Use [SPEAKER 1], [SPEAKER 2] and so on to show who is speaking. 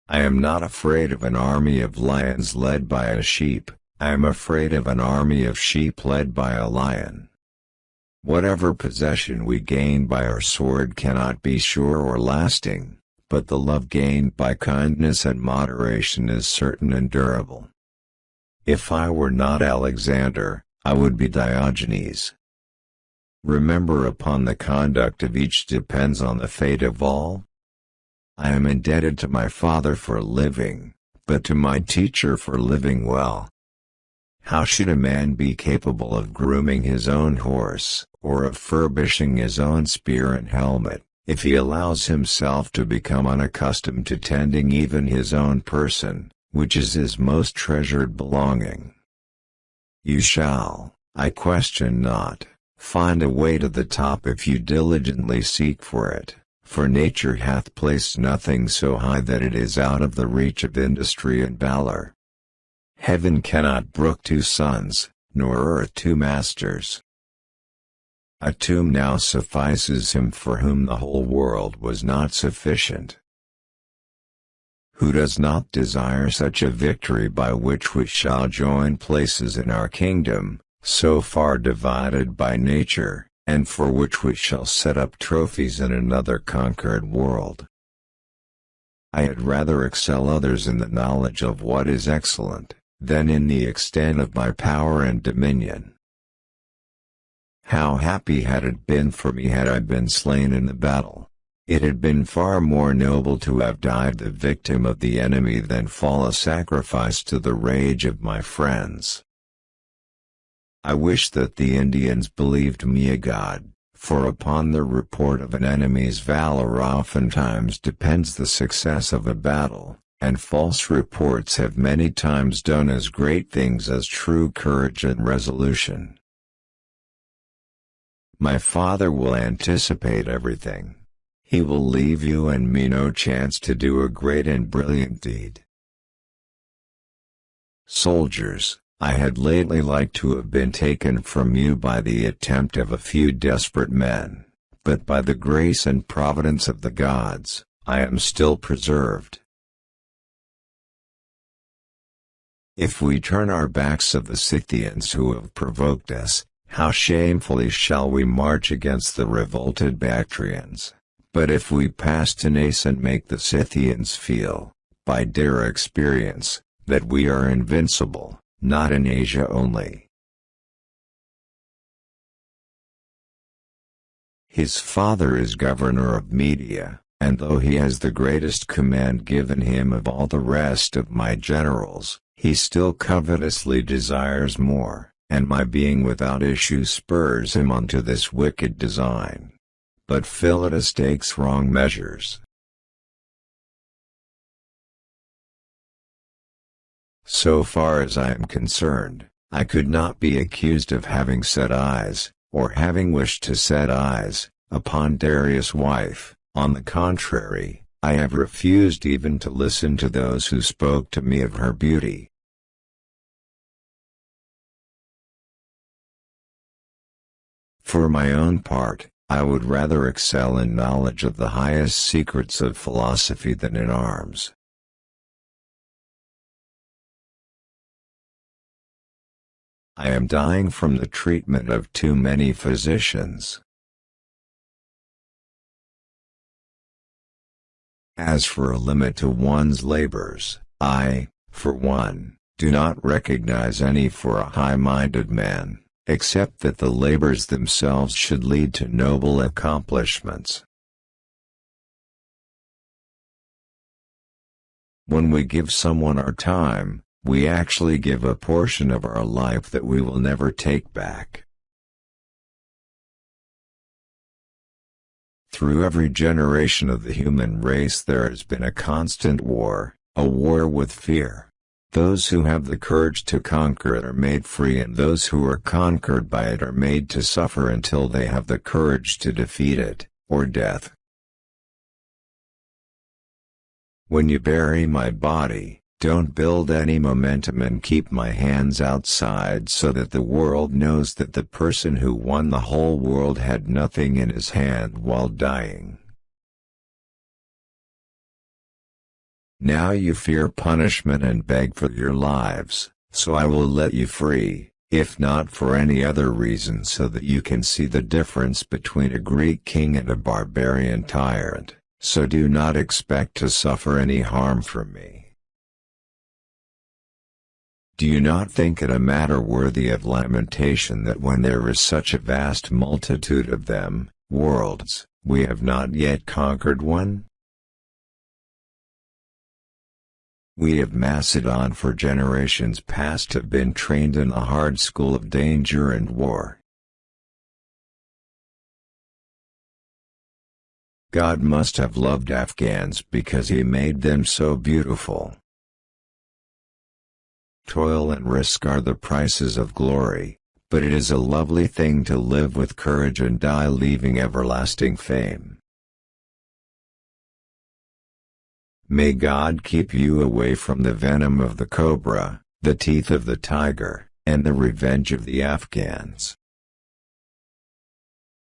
[SPEAKER 1] I am not afraid of an army of lions led by a sheep, I am afraid of an army of sheep led by a lion. Whatever possession we gain by our sword cannot be sure or lasting, but the love gained by kindness and moderation is certain and durable. If I were not Alexander, I would be Diogenes. Remember, upon the conduct of each depends on the fate of all. I am indebted to my father for living, but to my teacher for living well. How should a man be capable of grooming his own horse, or of furbishing his own spear and helmet, if he allows himself to become unaccustomed to tending even his own person, which is his most treasured belonging? You shall, I question not, find a way to the top if you diligently seek for it, for nature hath placed nothing so high that it is out of the reach of industry and valor. Heaven cannot brook two sons, nor earth two masters. A tomb now suffices him for whom the whole world was not sufficient. Who does not desire such a victory by which we shall join places in our kingdom, so far divided by nature, and for which we shall set up trophies in another conquered world? I had rather excel others in the knowledge of what is excellent, than in the extent of my power and dominion. How happy had it been for me had I been slain in the battle! It had been far more noble to have died the victim of the enemy than fall a sacrifice to the rage of my friends. I wish that the Indians believed me a god, for upon the report of an enemy's valor oftentimes depends the success of a battle, and false reports have many times done as great things as true courage and resolution. My father will anticipate everything. He will leave you and me no chance to do a great and brilliant deed. Soldiers, I had lately liked to have been taken from you by the attempt of a few desperate men, but by the grace and providence of the gods, I am still preserved. If we turn our backs of the Scythians who have provoked us, how shamefully shall we march against the revolted Bactrians! But if we pass Tanais and make the Scythians feel, by their experience, that we are invincible, not in Asia only. His father is governor of Media, and though he has the greatest command given him of all the rest of my generals, he still covetously desires more, and my being without issue spurs him on to this wicked design. But Philotas takes wrong measures. So far as I am concerned, I could not be accused of having set eyes, or having wished to set eyes, upon Darius' wife. On the contrary, I have refused even to listen to those who spoke to me of her beauty. For my own part, I would rather excel in knowledge of the highest secrets of philosophy than in arms. I am dying from the treatment of too many physicians. As for a limit to one's labors, I, for one, do not recognize any for a high-minded man, except that the labors themselves should lead to noble accomplishments. When we give someone our time, we actually give a portion of our life that we will never take back. Through every generation of the human race there has been a constant war, a war with fear. Those who have the courage to conquer it are made free, and those who are conquered by it are made to suffer until they have the courage to defeat it, or death. When you bury my body, don't build any momentum and keep my hands outside so that the world knows that the person who won the whole world had nothing in his hand while dying. Now you fear punishment and beg for your lives, so I will let you free, if not for any other reason, so that you can see the difference between a Greek king and a barbarian tyrant, so do not expect to suffer any harm from me. Do you not think it a matter worthy of lamentation that when there is such a vast multitude of them, worlds, we have not yet conquered one? We of Macedon for generations past have been trained in the hard school of danger and war. God must have loved Afghans because he made them so beautiful. Toil and risk are the prices of glory, but it is a lovely thing to live with courage and die leaving everlasting fame. May God keep you away from the venom of the cobra, the teeth of the tiger, and the revenge of the Afghans.